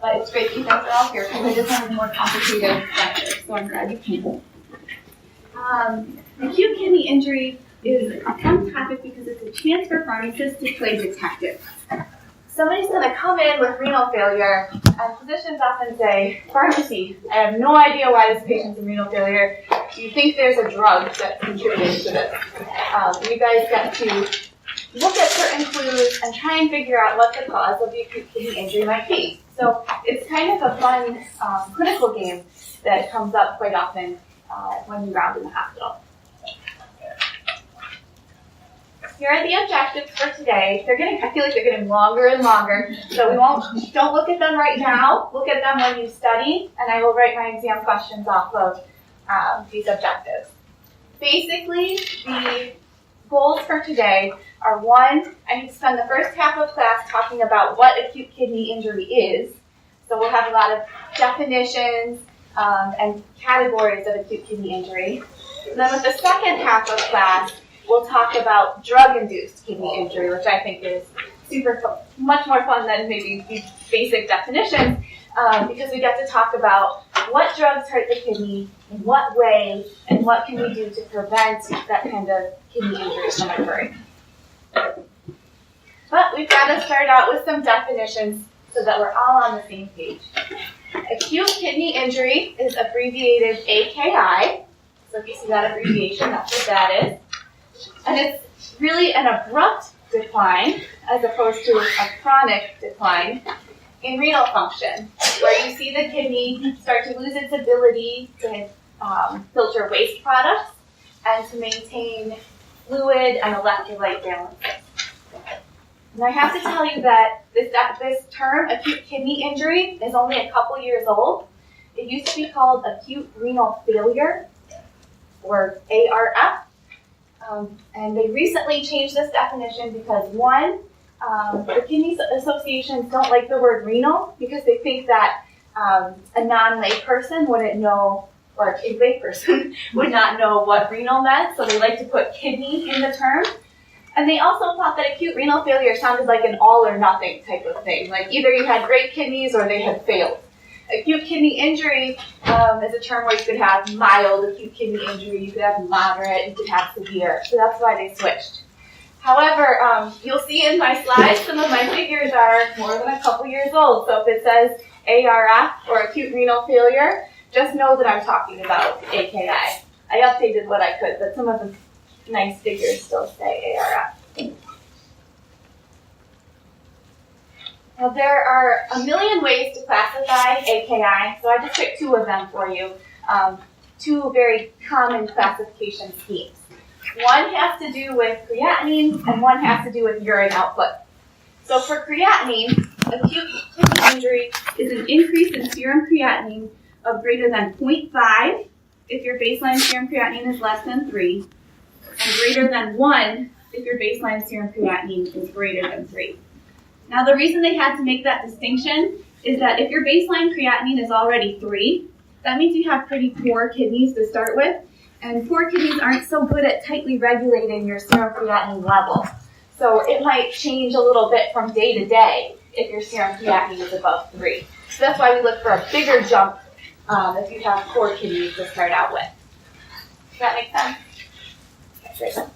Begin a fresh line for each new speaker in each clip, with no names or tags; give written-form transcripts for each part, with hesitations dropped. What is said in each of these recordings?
But it's great that you guys are all here because it is one of the more complicated lectures, so I'm glad you came. Acute kidney injury is a fun topic because it's a chance for pharmacists to play detective. Somebody's going to come in with renal failure, and physicians often say, pharmacy, I have no idea why this patient's in renal failure. Do you think there's a drug that's contributing to this? You guys get to look at certain clues and try and figure out what the cause of the acute kidney injury might be. So it's kind of a fun clinical game that comes up quite often when you're out in the hospital. Here are the objectives for today. I feel like they're getting longer and longer, so don't look at them right now. Look at them when you study, and I will write my exam questions off of these objectives. Basically, the goals for today are: one, I need to spend the first half of class talking about what acute kidney injury is. So we'll have a lot of definitions and categories of acute kidney injury. And then with the second half of class, we'll talk about drug-induced kidney injury, which I think is much more fun than maybe these basic definitions, because we get to talk about what drugs hurt the kidney, in what way, and what can we do to prevent that kind of kidney injury from occurring. But we've got to start out with some definitions so that we're all on the same page. Acute kidney injury is abbreviated AKI. So if you see that abbreviation, that's what that is. And it's really an abrupt decline as opposed to a chronic decline in renal function, where you see the kidney start to lose its ability to filter waste products and to maintain fluid and electrolyte balances. And I have to tell you that this term, acute kidney injury, is only a couple years old. It used to be called acute renal failure, or ARF. And they recently changed this definition because, one, the kidney associations don't like the word renal because they think that a non-lay person wouldn't know, or a lay person would not know what renal meant, so they like to put kidney in the term. And they also thought that acute renal failure sounded like an all or nothing type of thing, like either you had great kidneys or they had failed. Acute kidney injury is a term where you could have mild acute kidney injury, you could have moderate, you could have severe. So that's why they switched. However, you'll see in my slides, some of my figures are more than a couple years old. So if it says ARF, or acute renal failure, just know that I'm talking about AKI. I updated what I could, but some of the nice figures still say ARF. Now, there are a million ways to classify AKI, so I just picked two of them for you, two very common classification schemes. One has to do with creatinine, and one has to do with urine output. So for creatinine, acute kidney injury is an increase in serum creatinine of greater than 0.5 if your baseline serum creatinine is less than 3, and greater than 1 if your baseline serum creatinine is greater than 3. Now, the reason they had to make that distinction is that if your baseline creatinine is already 3, that means you have pretty poor kidneys to start with, and poor kidneys aren't so good at tightly regulating your serum creatinine level. So it might change a little bit from day to day if your serum creatinine is above 3. So that's why we look for a bigger jump if you have poor kidneys to start out with. Does that make sense? Okay, great.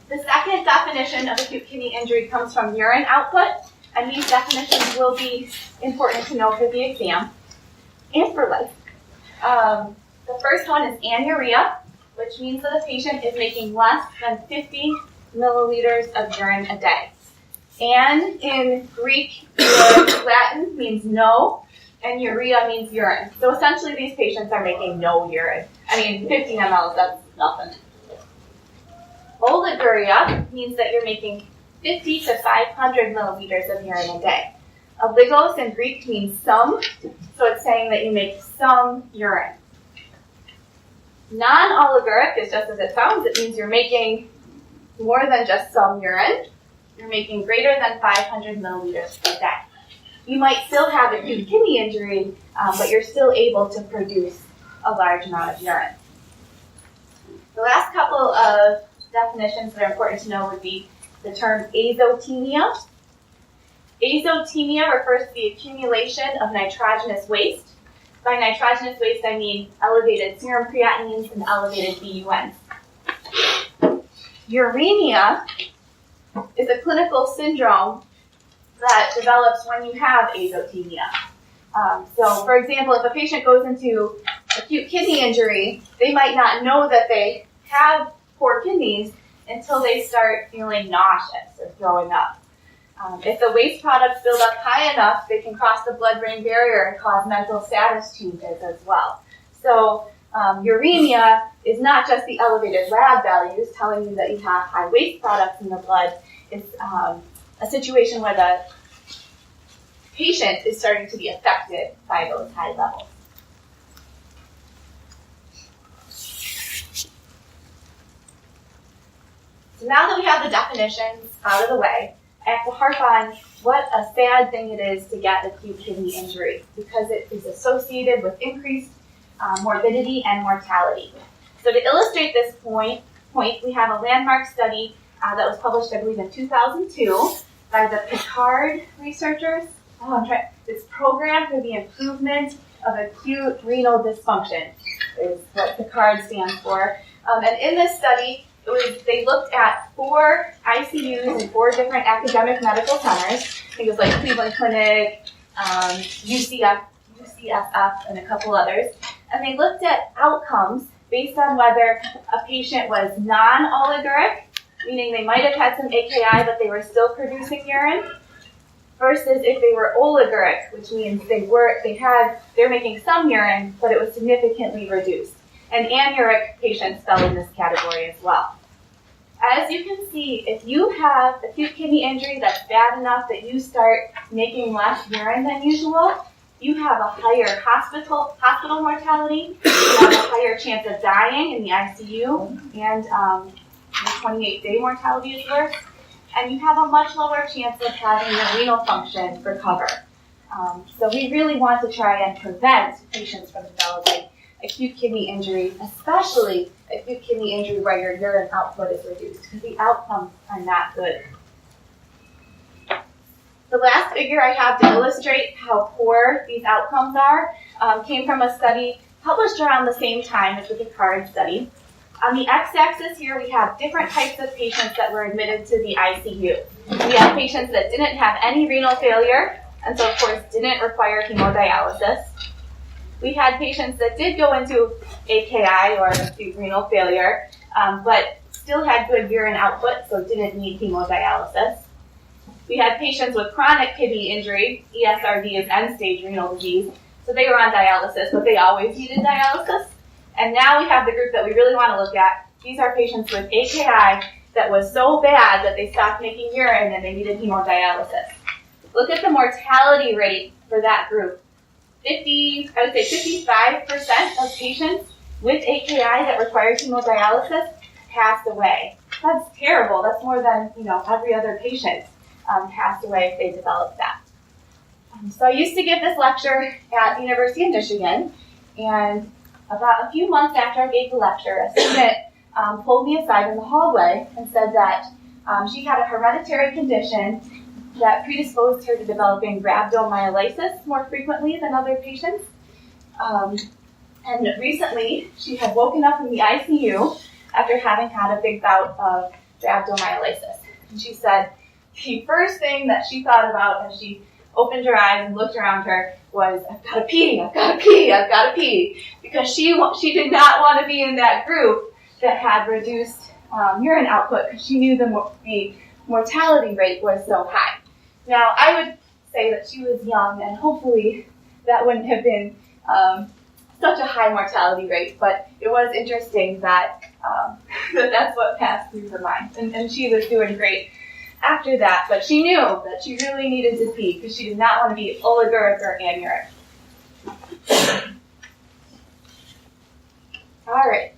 The second definition of acute kidney injury comes from urine output, and these definitions will be important to know for the exam and for life. The first one is anuria, which means that a patient is making less than 50 milliliters of urine a day. An in Greek or Latin means no, and urea means urine. So essentially these patients are making no urine. 15 ml, that's nothing. Oliguria means that you're making 50 to 500 milliliters of urine a day. Oligos in Greek means some, so it's saying that you make some urine. Non-oliguric is just as it sounds. It means you're making more than just some urine. You're making greater than 500 milliliters a day. You might still have acute kidney injury, but you're still able to produce a large amount of urine. The last couple of definitions that are important to know would be the term azotemia. Azotemia refers to the accumulation of nitrogenous waste. By nitrogenous waste, I mean elevated serum creatinines and elevated BUNs. Uremia is a clinical syndrome that develops when you have azotemia. So, for example, if a patient goes into acute kidney injury, they might not know that they have poor kidneys until they start feeling nauseous or throwing up. If the waste products build up high enough, they can cross the blood-brain barrier and cause mental status changes as well. So uremia is not just the elevated lab values telling you that you have high waste products in the blood. It's a situation where the patient is starting to be affected by those high levels. So now that we have the definitions out of the way, I have to harp on what a sad thing it is to get acute kidney injury because it is associated with increased morbidity and mortality. So to illustrate this point, we have a landmark study that was published, I believe, in 2002 by the Picard researchers. This program for the improvement of acute renal dysfunction is what Picard stands for. And in this study, they looked at 4 ICUs in 4 different academic medical centers. I think it was like Cleveland Clinic, UCSF, and a couple others. And they looked at outcomes based on whether a patient was non-oliguric, meaning they might have had some AKI but they were still producing urine, versus if they were oliguric, which means they're making some urine, but it was significantly reduced. And anuric patients fell in this category as well. As you can see, if you have acute kidney injury that's bad enough that you start making less urine than usual, you have a higher hospital mortality, you have a higher chance of dying in the ICU, and your 28-day mortality is worse, and you have a much lower chance of having your renal function recover. So we really want to try and prevent patients from developing acute kidney injury, especially acute kidney injury where your urine output is reduced, because the outcomes are not good. The last figure I have to illustrate how poor these outcomes are came from a study published around the same time as the Picard study. On the x-axis here, we have different types of patients that were admitted to the ICU. We have patients that didn't have any renal failure, and so of course didn't require hemodialysis. We had patients that did go into AKI or acute renal failure, but still had good urine output, so didn't need hemodialysis. We had patients with chronic kidney injury, ESRD is end-stage renal disease, so they were on dialysis, but they always needed dialysis. And now we have the group that we really want to look at. These are patients with AKI that was so bad that they stopped making urine and they needed hemodialysis. Look at the mortality rate for that group. 55% of patients with AKI that required hemodialysis passed away. That's terrible. That's more than every other patient passed away if they developed that. So I used to give this lecture at the University of Michigan, and about a few months after I gave the lecture, a student pulled me aside in the hallway and said that she had a hereditary condition that predisposed her to developing rhabdomyolysis more frequently than other patients. And recently, she had woken up in the ICU after having had a big bout of rhabdomyolysis. And she said the first thing that she thought about as she opened her eyes and looked around her was, I've got to pee, I've got to pee, I've got to pee. Because she did not want to be in that group that had reduced urine output because she knew the mortality rate was so high. Now, I would say that she was young, and hopefully that wouldn't have been such a high mortality rate, but it was interesting that that's what passed through her mind. And she was doing great after that, but she knew that she really needed to pee because she did not want to be oliguric or anuric. All right.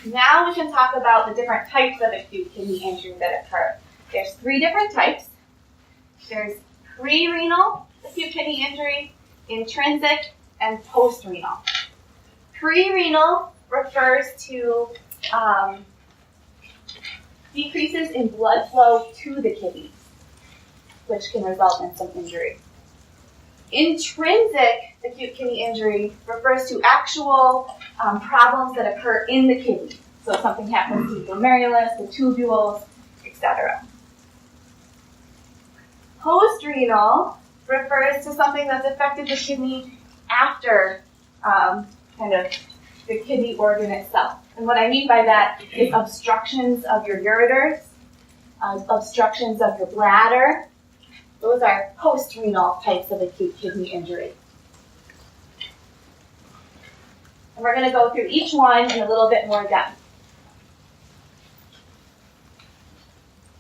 Now we can talk about the different types of acute kidney injury that occur. There's 3 different types. There's pre-renal acute kidney injury, intrinsic, and post-renal. Pre-renal refers to decreases in blood flow to the kidneys. which can result in some injury. Intrinsic acute kidney injury refers to actual problems that occur in the kidney. So something happens to the glomerulus, the tubules, etc. Post-renal refers to something that's affected the kidney after kind of the kidney organ itself. And what I mean by that is obstructions of your ureters, obstructions of your bladder. Those are post-renal types of acute kidney injury. And we're going to go through each one in a little bit more depth.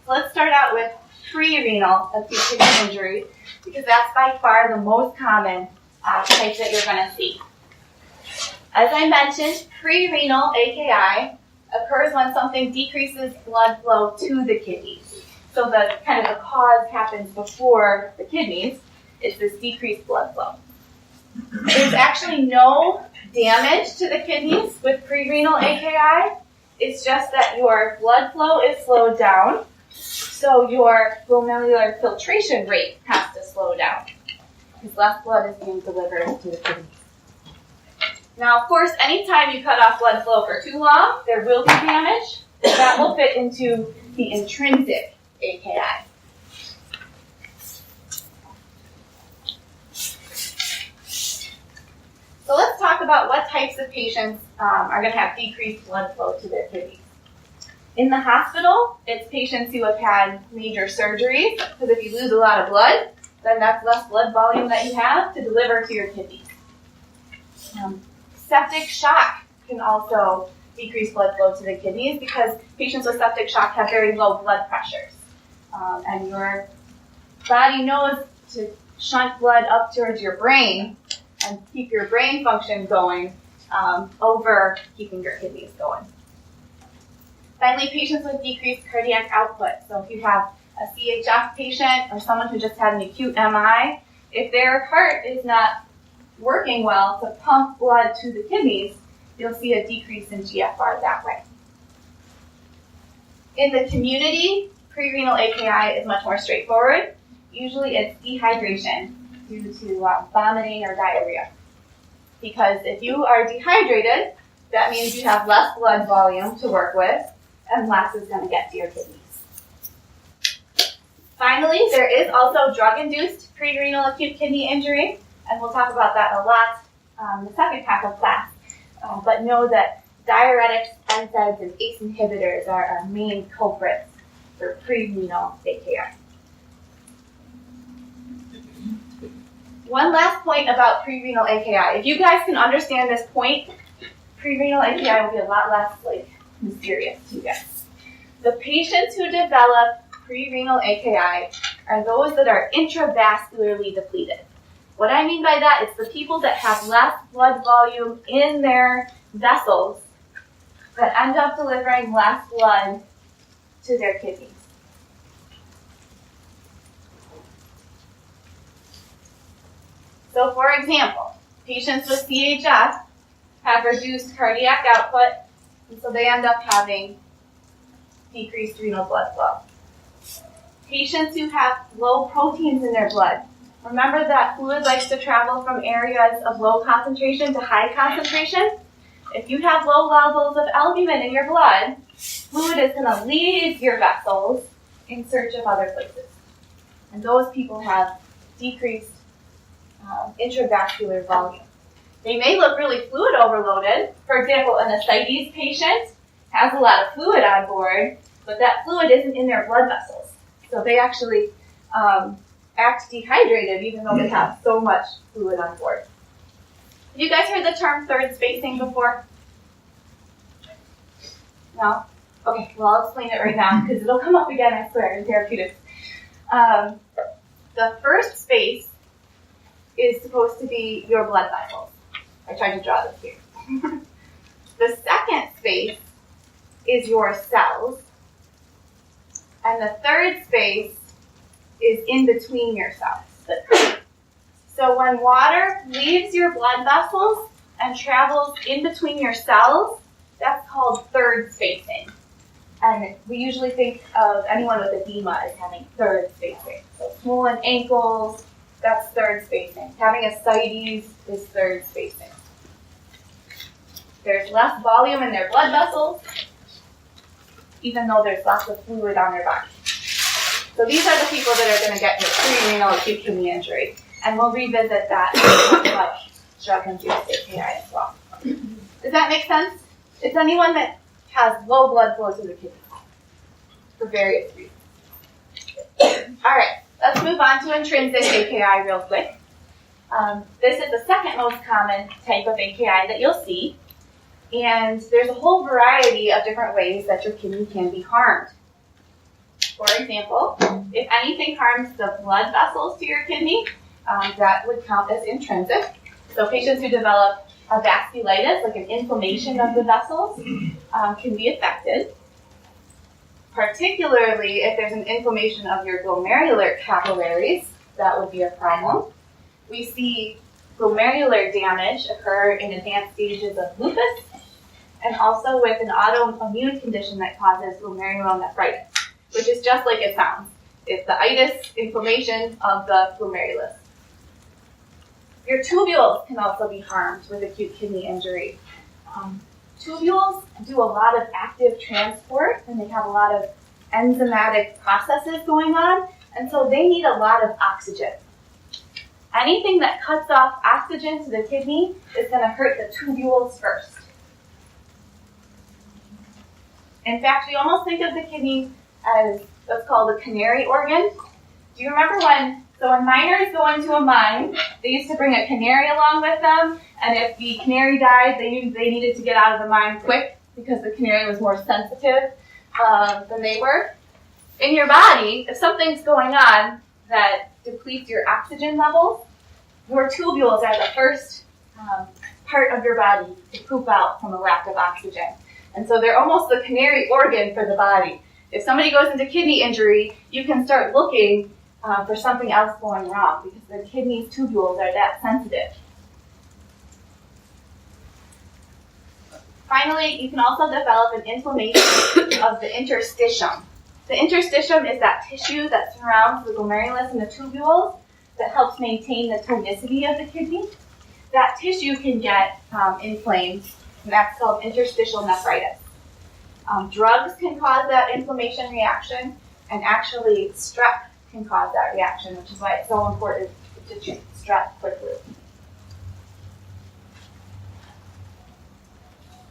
Let's start out with pre-renal acute kidney injury, because that's by far the most common type that you're going to see. As I mentioned, pre-renal AKI occurs when something decreases blood flow to the kidneys. So the kind of the cause happens before the kidneys. It's this decreased blood flow. There's actually no damage to the kidneys with pre-renal AKI. It's just that your blood flow is slowed down, so your glomerular filtration rate has to slow down because less blood is being delivered to the kidneys. Now, of course, anytime you cut off blood flow for too long, there will be damage. That will fit into the intrinsic AKI. So let's talk about what types of patients are going to have decreased blood flow to their kidneys. In the hospital, it's patients who have had major surgeries, because if you lose a lot of blood, then that's less blood volume that you have to deliver to your kidneys. Septic shock can also decrease blood flow to the kidneys because patients with septic shock have very low blood pressures. And your body knows to shunt blood up towards your brain and keep your brain function going over keeping your kidneys going. Finally, patients with decreased cardiac output. So if you have a CHF patient or someone who just had an acute MI, if their heart is not working well to pump blood to the kidneys, you'll see a decrease in GFR that way. In the community, pre-renal AKI is much more straightforward. Usually it's dehydration due to vomiting or diarrhea. Because if you are dehydrated, that means you have less blood volume to work with, and less is going to get to your kidneys. Finally, there is also drug-induced pre-renal acute kidney injury, and we'll talk about that a lot in the second half of class. But know that diuretics, NSAIDs, and ACE inhibitors are our main culprits for pre-renal AKI. One last point about pre-renal AKI. If you guys can understand this point, pre-renal AKI will be a lot less mysterious to you guys. The patients who develop pre-renal AKI are those that are intravascularly depleted. What I mean by that is the people that have less blood volume in their vessels that end up delivering less blood to their kidneys. So for example, patients with CHF have reduced cardiac output, and so they end up having decreased renal blood flow. Patients who have low proteins in their blood, remember that fluid likes to travel from areas of low concentration to high concentration? If you have low levels of albumin in your blood, fluid is going to leave your vessels in search of other places. And those people have decreased intravascular volume. They may look really fluid overloaded. For example, an ascites patient has a lot of fluid on board, but that fluid isn't in their blood vessels. So they actually act dehydrated even though they have so much fluid on board. Have you guys heard the term third spacing before? No? Okay, well I'll explain it right now because it'll come up again, I swear, in therapeutics. The first space is supposed to be your blood vessels. I tried to draw this here. The second space is your cells. And the third space is in between your cells. So when water leaves your blood vessels and travels in between your cells, that's called third spacing. And we usually think of anyone with edema as having third spacing. So swollen ankles, that's third spacing. Having ascites is third spacing. There's less volume in their blood vessels, even though there's lots of fluid on their body. So these are the people that are going to get your pre-renal acute kidney injury. And we'll revisit that much drug-induced AKI as well. Does that make sense? It's anyone that has low blood flow to the kidney for various reasons. All right, let's move on to intrinsic AKI real quick. This is the second most common type of AKI that you'll see. And there's a whole variety of different ways that your kidney can be harmed. For example, if anything harms the blood vessels to your kidney, that would count as intrinsic. So patients who develop a vasculitis, like an inflammation of the vessels, can be affected. Particularly if there's an inflammation of your glomerular capillaries, that would be a problem. We see glomerular damage occur in advanced stages of lupus, and also with an autoimmune condition that causes glomerulonephritis, which is just like it sounds. It's the itis, inflammation of the glomerulus. Your tubules can also be harmed with acute kidney injury. Tubules do a lot of active transport, and they have a lot of enzymatic processes going on, and so they need a lot of oxygen. Anything that cuts off oxygen to the kidney is going to hurt the tubules first. In fact, we almost think of the kidney as what's called a canary organ. Do you remember when miners go into a mine, they used to bring a canary along with them, and if the canary died, they knew they needed to get out of the mine quick because the canary was more sensitive than they were. In your body, if something's going on that depletes your oxygen levels, your tubules are the first part of your body to poop out from a lack of oxygen. And so they're almost the canary organ for the body. If somebody goes into kidney injury, you can start looking for something else going wrong because the kidney's tubules are that sensitive. Finally, you can also develop an inflammation of the interstitium. The interstitium is that tissue that surrounds the glomerulus and the tubules that helps maintain the tonicity of the kidney. That tissue can get inflamed, and that's called interstitial nephritis. Drugs can cause that inflammation reaction, and actually strep can cause that reaction, which is why it's so important to treat strep quickly.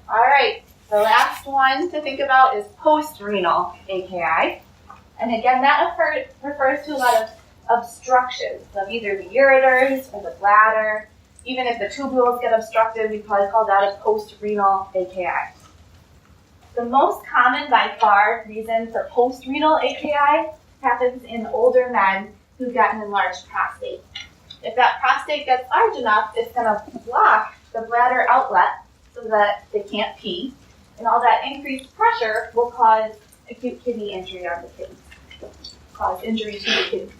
All right, the last one to think about is post-renal AKI. And again, that refers to a lot of obstructions of either the ureters or the bladder. Even if the tubules get obstructed, we probably call that a post-renal AKI. The most common by far reason for post-renal AKI happens in older men who've got an enlarged prostate. If that prostate gets large enough, it's going to block the bladder outlet so that they can't pee. And all that increased pressure will cause acute kidney injury on the kidneys, cause injury to the kidneys.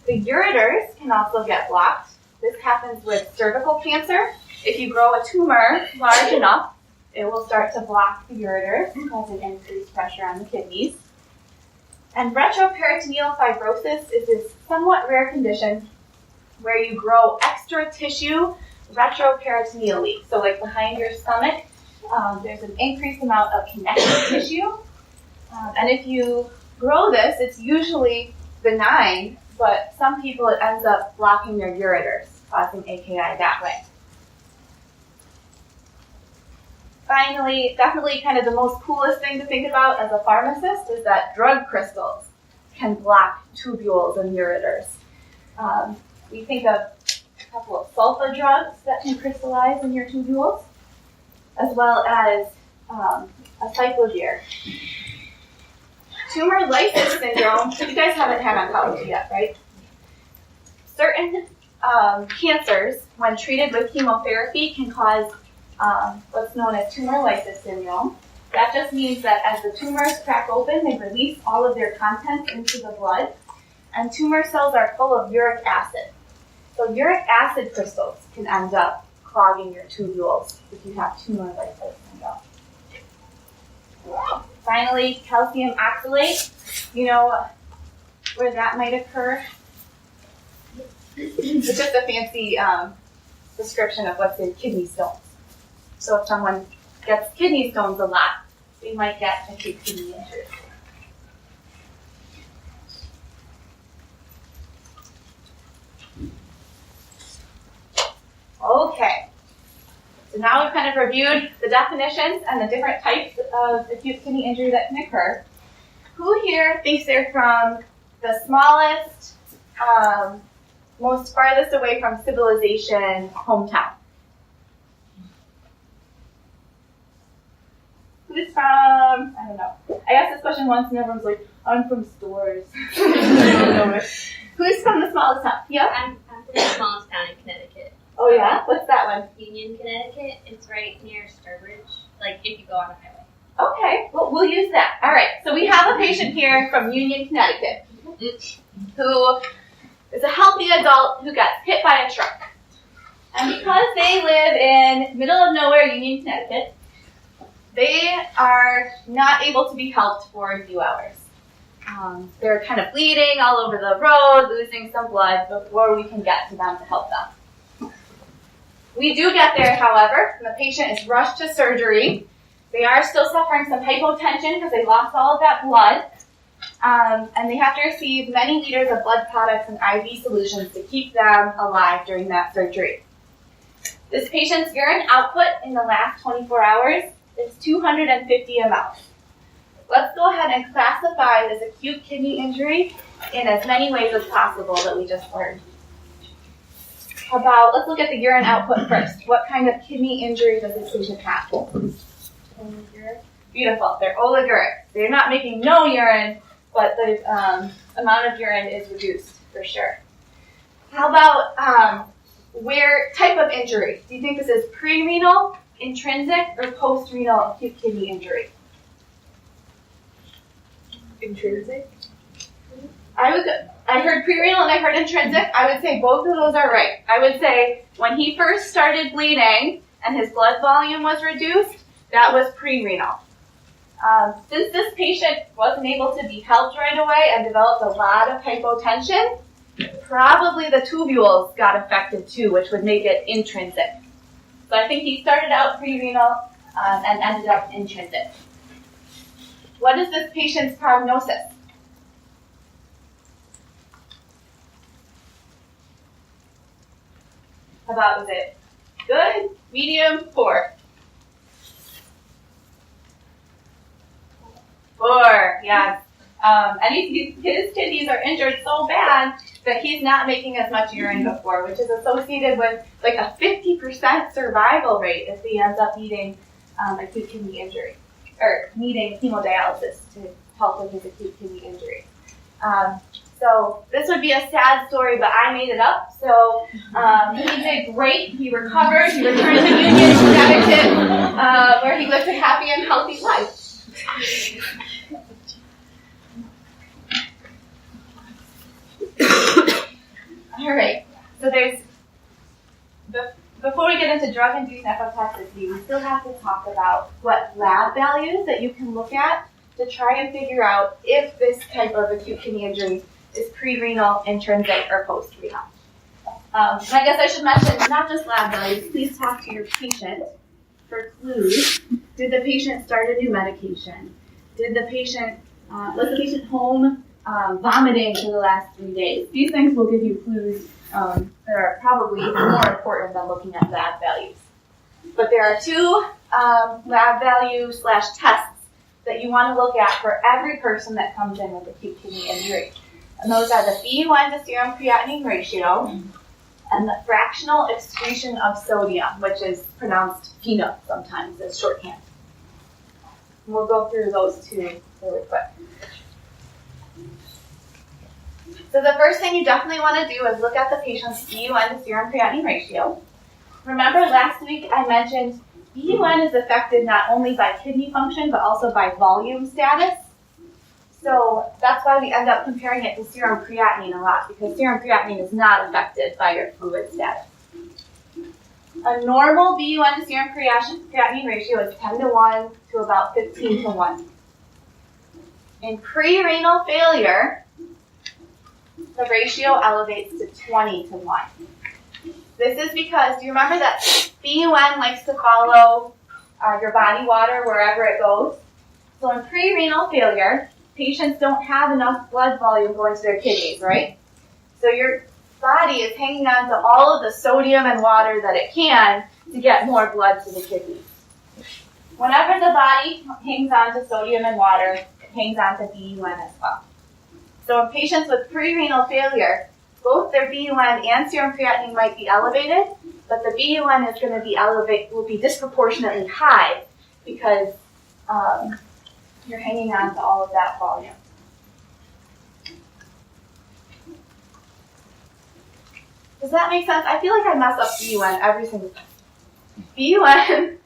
The ureters can also get blocked. This happens with cervical cancer. If you grow a tumor large enough, it will start to block the ureters, causing increased pressure on the kidneys. And retroperitoneal fibrosis is this somewhat rare condition where you grow extra tissue retroperitoneally. So like behind your stomach, there's an increased amount of connective tissue. And if you grow this, it's usually benign, but some people it ends up blocking their ureters, causing AKI that way. Finally, definitely kind of the most coolest thing to think about as a pharmacist is that drug crystals can block tubules and ureters. We think of a couple of sulfa drugs that can crystallize in your tubules, as well as a cyclovir. Tumor lysis syndrome, you guys haven't had oncology yet, right? Certain cancers, when treated with chemotherapy, can cause what's known as tumor lysis syndrome. That just means that as the tumors crack open, they release all of their contents into the blood, and tumor cells are full of uric acid. So uric acid crystals can end up clogging your tubules if you have tumor lysis syndrome. Finally, calcium oxalate. You know where that might occur? It's just a fancy description of what's in kidney stones. So if someone gets kidney stones a lot, they might get acute kidney injury. Okay, so now we've kind of reviewed the definitions and the different types of acute kidney injury that can occur. Who here thinks they're from the smallest, most farthest away from civilization hometown? Who's from, I don't know. I asked this question once and everyone's like, I'm from Stores. Who's from the smallest town? Yeah?
I'm from the smallest town in Connecticut.
Oh yeah? What's that one?
Union, Connecticut. It's right near Sturbridge, like if you go on a highway.
Okay, well, we'll use that. All right, so we have a patient here from Union, Connecticut, who is a healthy adult who got hit by a truck. And because they live in middle of nowhere, Union, Connecticut, they are not able to be helped for a few hours. They're kind of bleeding all over the road, losing some blood before we can get to them to help them. We do get there, however, and the patient is rushed to surgery. They are still suffering some hypotension because they lost all of that blood, and they have to receive many liters of blood products and IV solutions to keep them alive during that surgery. This patient's urine output in the last 24 hours is 250 ml. Let's go ahead and classify this acute kidney injury in as many ways as possible that we just learned. Let's look at the urine output first. What kind of kidney injury does this patient have? Oliguric. Beautiful. They're oliguric. They're not making no urine, but the amount of urine is reduced for sure. How about type of injury? Do you think this is pre-renal, intrinsic, or post-renal acute kidney injury?
Intrinsic?
I heard pre-renal and I heard intrinsic. I would say both of those are right. I would say when he first started bleeding and his blood volume was reduced, that was pre-renal. Since this patient wasn't able to be helped right away and developed a lot of hypotension, probably the tubules got affected too, which would make it intrinsic. So I think he started out pre-renal and ended up intrinsic. What is this patient's prognosis? How about, is it good, medium, poor? 4, yes. And his kidneys are injured so bad that he's not making as much urine before, which is associated with like a 50% survival rate if he ends up needing acute kidney injury, or needing hemodialysis to help with his acute kidney injury. So this would be a sad story, but I made it up. So he did great. He recovered. He returned to Union, Connecticut, where he lived a happy and healthy life. All right. So before we get into drug-induced nephrotoxicity, we still have to talk about what lab values that you can look at to try and figure out if this type of acute kidney injury is pre-renal, intrinsic, or post-renal. I guess I should mention, not just lab values, please talk to your patient for clues. Did the patient start a new medication? Was the patient home vomiting for the last 3 days? These things will give you clues that are probably more important than looking at lab values. But there are 2 lab values / tests that you want to look at for every person that comes in with acute kidney injury. And those are the BU1 to serum creatinine ratio and the fractional excretion of sodium, which is pronounced FeNO sometimes as shorthand. And we'll go through those 2 really quick. So the first thing you definitely want to do is look at the patient's BU1 to serum creatinine ratio. Remember last week I mentioned BU1 is affected not only by kidney function but also by volume status. So that's why we end up comparing it to serum creatinine a lot, because serum creatinine is not affected by your fluid status. A normal BU1 to serum creatinine ratio is 10 to 1 to about 15 to 1. In pre-renal failure, the ratio elevates to 20 to 1. This is because, do you remember that BUN likes to follow your body water wherever it goes? So in pre-renal failure, patients don't have enough blood volume going to their kidneys, right? So your body is hanging on to all of the sodium and water that it can to get more blood to the kidneys. Whenever the body hangs on to sodium and water, it hangs on to BUN as well. So in patients with pre-renal failure, both their BUN and serum creatinine might be elevated, but the BUN is going to will be disproportionately high because you're hanging on to all of that volume. Does that make sense? I feel like I mess up BUN every single time. BUN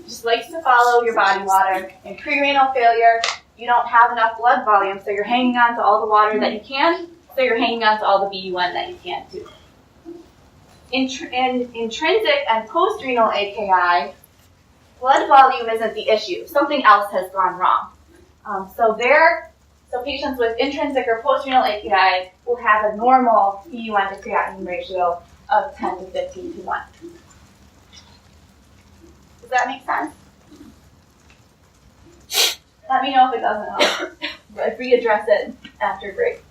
just likes to follow your body water. In pre-renal failure, you don't have enough blood volume, so you're hanging on to all the water that you can, so you're hanging on to all the BUN that you can too. In intrinsic and post-renal AKI, blood volume isn't the issue. Something else has gone wrong. So patients with intrinsic or post-renal AKI will have a normal BUN to creatinine ratio of 10 to 15 to 1. Does that make sense? Let me know if it doesn't help. I'd readdress it after break.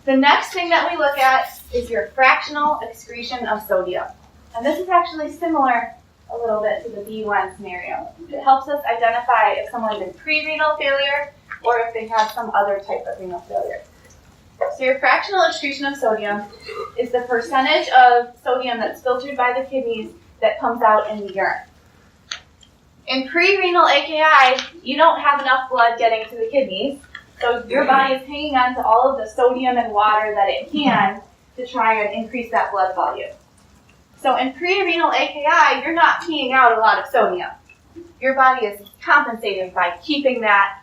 The next thing that we look at is your fractional excretion of sodium. And this is actually similar a little bit to the BUN scenario. It helps us identify if someone's in pre-renal failure or if they have some other type of renal failure. So your fractional excretion of sodium is the percentage of sodium that's filtered by the kidneys that comes out in the urine. In pre-renal AKI, you don't have enough blood getting to the kidneys, so your body is hanging on to all of the sodium and water that it can to try and increase that blood volume. So in pre-renal AKI, you're not peeing out a lot of sodium. Your body is compensating by keeping that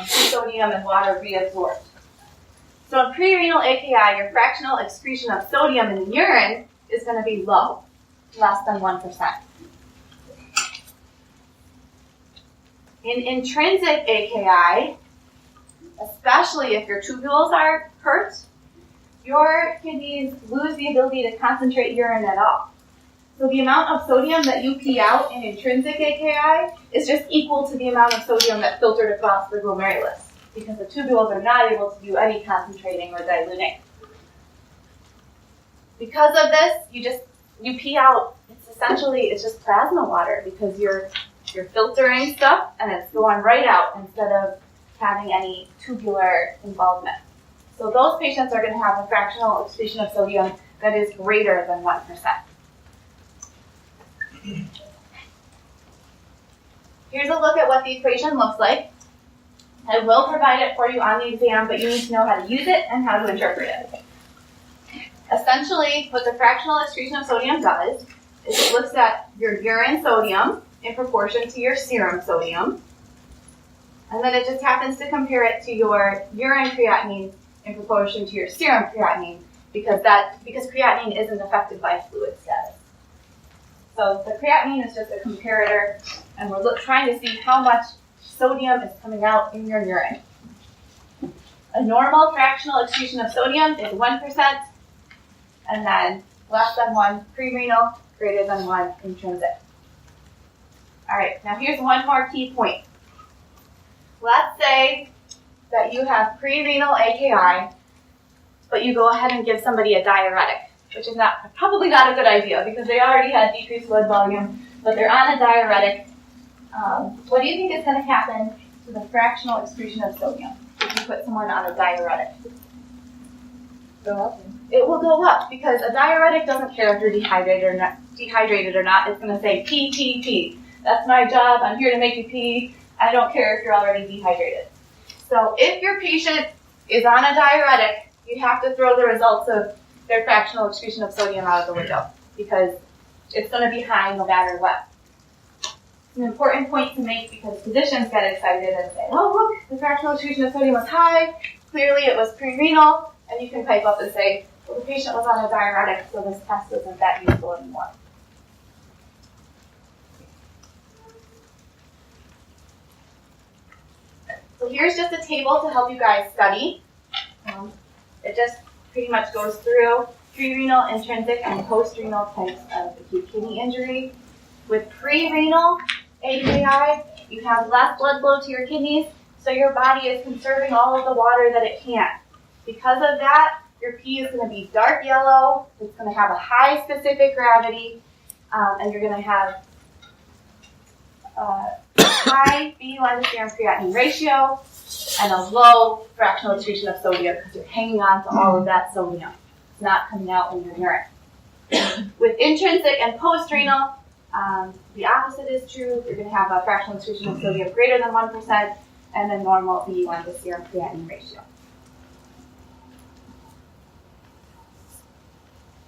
sodium and water reabsorbed. So in pre-renal AKI, your fractional excretion of sodium in the urine is going to be low, less than 1%. In intrinsic AKI, especially if your tubules are hurt, your kidneys lose the ability to concentrate urine at all. So the amount of sodium that you pee out in intrinsic AKI is just equal to the amount of sodium that filtered across the glomerulus, because the tubules are not able to do any concentrating or diluting. Because of this, you pee out, it's just plasma water, because you're filtering stuff and it's going right out instead of having any tubular involvement. So those patients are going to have a fractional excretion of sodium that is greater than 1%. Here's a look at what the equation looks like. I will provide it for you on the exam, but you need to know how to use it and how to interpret it. Essentially, what the fractional excretion of sodium does is it looks at your urine sodium in proportion to your serum sodium, and then it just happens to compare it to your urine creatinine in proportion to your serum creatinine, because creatinine isn't affected by fluid status. So the creatinine is just a comparator, and we're trying to see how much sodium is coming out in your urine. A normal fractional excretion of sodium is 1%, and then less than 1 pre-renal, greater than 1 intrinsic. All right, now here's one more key point. Let's say that you have pre-renal AKI, but you go ahead and give somebody a diuretic, which is probably not a good idea because they already had decreased blood volume, but they're on a diuretic. What do you think is going to happen to the fractional excretion of sodium if you put someone on a diuretic? Go up. It will go up because a diuretic doesn't care if you're dehydrated or not. It's going to say pee, pee, pee. That's my job. I'm here to make you pee. I don't care if you're already dehydrated. So if your patient is on a diuretic, you have to throw the results of their fractional excretion of sodium out of the window because it's going to be high no matter what. It's an important point to make because physicians get excited and say, oh, look, the fractional excretion of sodium was high. Clearly it was pre-renal. And you can pipe up and say, well, the patient was on a diuretic, so this test isn't that useful anymore. So here's just a table to help you guys study. It just pretty much goes through pre-renal, intrinsic, and post-renal types of acute kidney injury. With pre-renal AKI, you have less blood flow to your kidneys, so your body is conserving all of the water that it can. Because of that, your pee is going to be dark yellow, it's going to have a high specific gravity, and you're going to have high BUN to serum creatinine ratio and a low fractional excretion of sodium because you're hanging on to all of that sodium. It's not coming out in your urine. With intrinsic and post-renal, the opposite is true. You're going to have a fractional excretion of sodium greater than 1% and a normal BUN to serum creatinine ratio.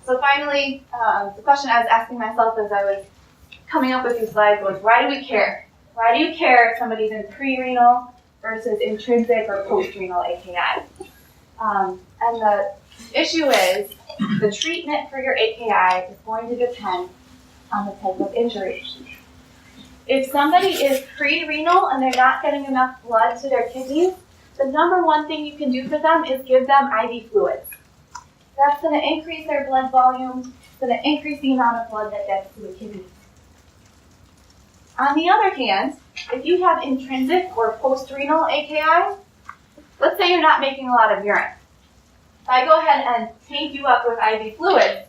So finally, the question I was asking myself as I was coming up with these slides was, why do we care? Why do you care if somebody's in pre-renal versus intrinsic or post-renal AKI? And the issue is, the treatment for your AKI is going to depend on the type of injury. If somebody is pre-renal and they're not getting enough blood to their kidneys, the number one thing you can do for them is give them IV fluids. That's going to increase their blood volume. It's going to increase the amount of blood that gets to the kidneys. On the other hand, if you have intrinsic or post-renal AKI, let's say you're not making a lot of urine. If I go ahead and tank you up with IV fluid,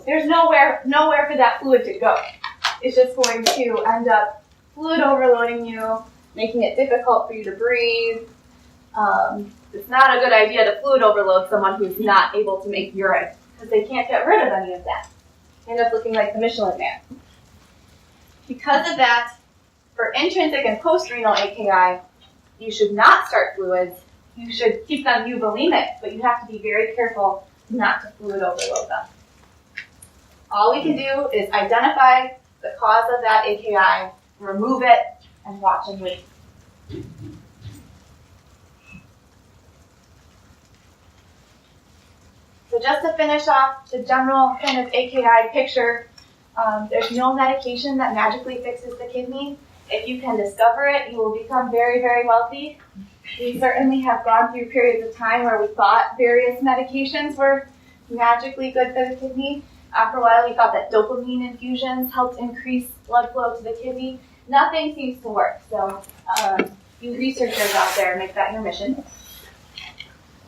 there's nowhere for that fluid to go. It's just going to end up fluid overloading you, making it difficult for you to breathe. It's not a good idea to fluid overload someone who's not able to make urine because they can't get rid of any of that. They end up looking like the Michelin Man. Because of that, for intrinsic and post-renal AKI, you should not start fluids. You should keep them euvolemic, but you have to be very careful not to fluid overload them. All we can do is identify the cause of that AKI, remove it, and watch and wait. So just to finish off the general kind of AKI picture, there's no medication that magically fixes the kidney. If you can discover it, you will become very, very wealthy. We certainly have gone through periods of time where we thought various medications were magically good for the kidney. After a while, we thought that dopamine infusions helped increase blood flow to the kidney. Nothing seems to work. So you researchers out there, make that your mission.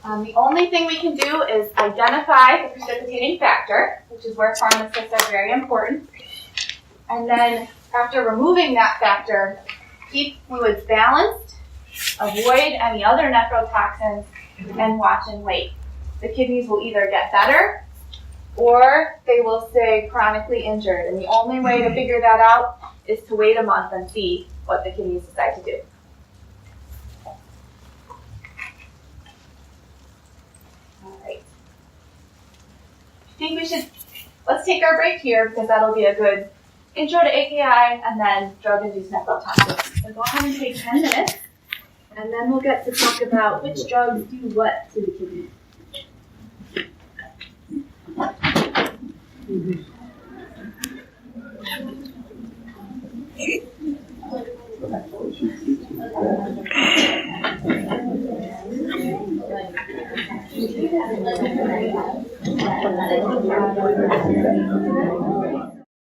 The only thing we can do is identify the precipitating factor, which is where pharmacists are very important. And then after removing that factor, keep fluids balanced, avoid any other nephrotoxins, and watch and wait. The kidneys will either get better or they will stay chronically injured. And the only way to figure that out is to wait a month and see what the kidneys decide to do. All right. I think let's take our break here because that'll be a good intro to AKI and then drug-induced nephrotoxins. So go ahead and take 10 minutes, and then we'll get to talk about which drugs do what to the kidney.